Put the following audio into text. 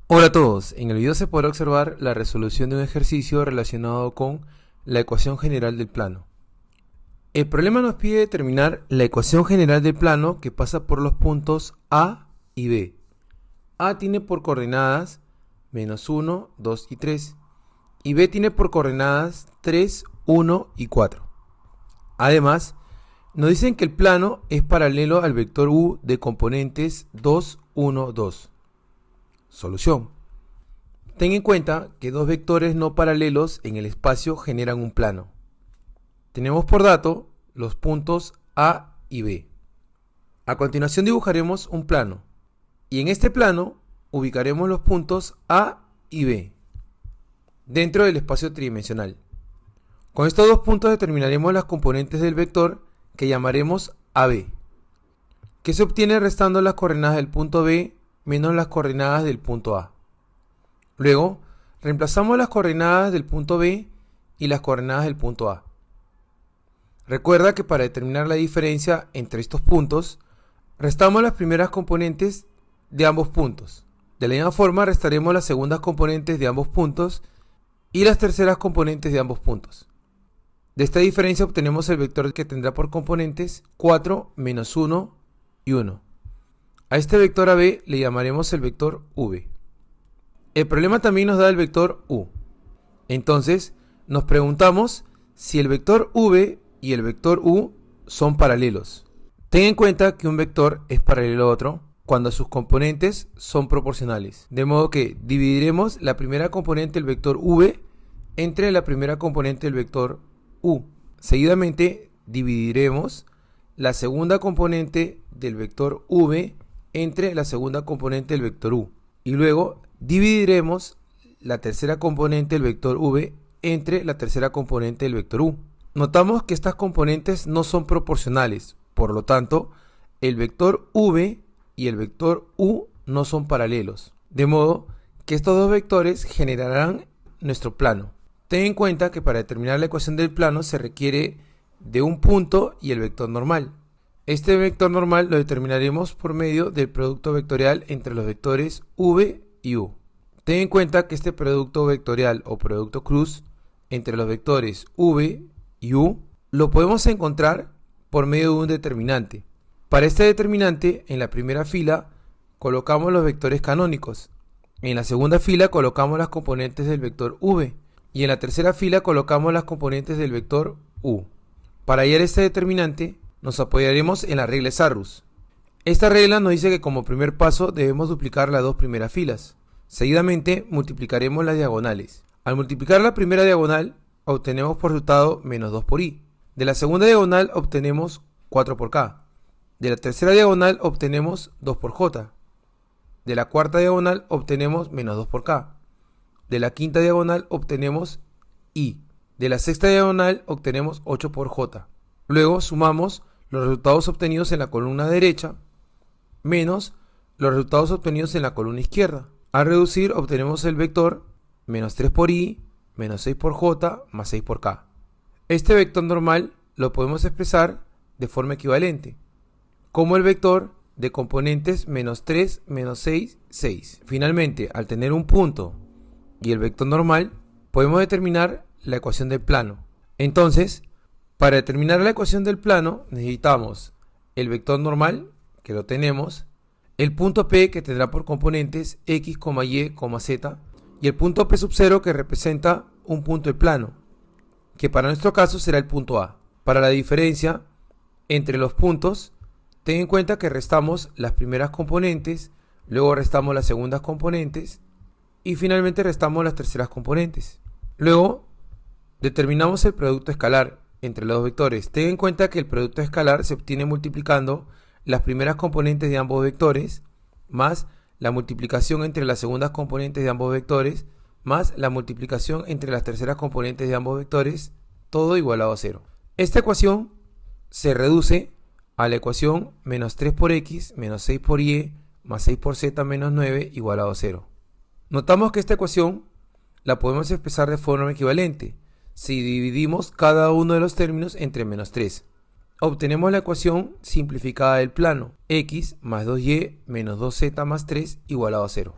Hola a todos, en el video se podrá observar la resolución de un ejercicio relacionado con la ecuación general del plano. El problema nos pide determinar la ecuación general del plano que pasa por los puntos A y B. A tiene por coordenadas -1, 2 y 3 y B tiene por coordenadas 3, 1 y 4. Además, nos dicen que el plano es paralelo al vector U de componentes 2, 1, 2. Solución. Ten en cuenta que dos vectores no paralelos en el espacio generan un plano. Tenemos por dato los puntos A y B. A continuación dibujaremos un plano y en este plano ubicaremos los puntos A y B dentro del espacio tridimensional. Con estos dos puntos determinaremos las componentes del vector que llamaremos AB, que se obtiene restando las coordenadas del punto B menos las coordenadas del punto A. Luego, reemplazamos las coordenadas del punto B y las coordenadas del punto A. Recuerda que para determinar la diferencia entre estos puntos, restamos las primeras componentes de ambos puntos. De la misma forma, restaremos las segundas componentes de ambos puntos y las terceras componentes de ambos puntos. De esta diferencia obtenemos el vector que tendrá por componentes 4, menos 1 y 1. A este vector AB le llamaremos el vector V. El problema también nos da el vector U. Entonces, nos preguntamos si el vector V y el vector U son paralelos. Ten en cuenta que un vector es paralelo a otro cuando sus componentes son proporcionales. De modo que dividiremos la primera componente del vector V entre la primera componente del vector U. Seguidamente, dividiremos la segunda componente del vector V entre la segunda componente del vector U. Y luego dividiremos la tercera componente del vector V entre la tercera componente del vector U. Notamos que estas componentes no son proporcionales, por lo tanto, el vector V y el vector U no son paralelos. De modo que estos dos vectores generarán nuestro plano. Ten en cuenta que para determinar la ecuación del plano se requiere de un punto y el vector normal. Este vector normal lo determinaremos por medio del producto vectorial entre los vectores V y U. Ten en cuenta que este producto vectorial o producto cruz entre los vectores V y U lo podemos encontrar por medio de un determinante. Para este determinante, en la primera fila colocamos los vectores canónicos, en la segunda fila colocamos las componentes del vector V y en la tercera fila colocamos las componentes del vector U. Para hallar este determinante, nos apoyaremos en la regla de Sarrus. Esta regla nos dice que como primer paso debemos duplicar las dos primeras filas. Seguidamente multiplicaremos las diagonales. Al multiplicar la primera diagonal obtenemos por resultado menos 2 por i. De la segunda diagonal obtenemos 4 por k. De la tercera diagonal obtenemos 2 por j. De la cuarta diagonal obtenemos menos 2 por k. De la quinta diagonal obtenemos i. De la sexta diagonal obtenemos 8 por j. Luego sumamos los resultados obtenidos en la columna derecha menos los resultados obtenidos en la columna izquierda. Al reducir obtenemos el vector menos 3 por i, menos 6 por j, más 6 por k. Este vector normal lo podemos expresar de forma equivalente, como el vector de componentes menos 3, menos 6, 6. Finalmente, al tener un punto y el vector normal, podemos determinar la ecuación del plano. Entonces, para determinar la ecuación del plano necesitamos el vector normal, que lo tenemos, el punto P que tendrá por componentes x, y, z, y el punto P sub 0 que representa un punto del plano, que para nuestro caso será el punto A. Para la diferencia entre los puntos, ten en cuenta que restamos las primeras componentes, luego restamos las segundas componentes y finalmente restamos las terceras componentes. Luego determinamos el producto escalar entre los dos vectores. Ten en cuenta que el producto escalar se obtiene multiplicando las primeras componentes de ambos vectores más la multiplicación entre las segundas componentes de ambos vectores más la multiplicación entre las terceras componentes de ambos vectores, todo igualado a 0. Esta ecuación se reduce a la ecuación menos 3 por x menos 6 por y más 6 por z menos 9 igualado a 0. Notamos que esta ecuación la podemos expresar de forma equivalente si dividimos cada uno de los términos entre menos 3. obtenemos la ecuación simplificada del plano, x más 2y menos 2z más 3 igualado a 0.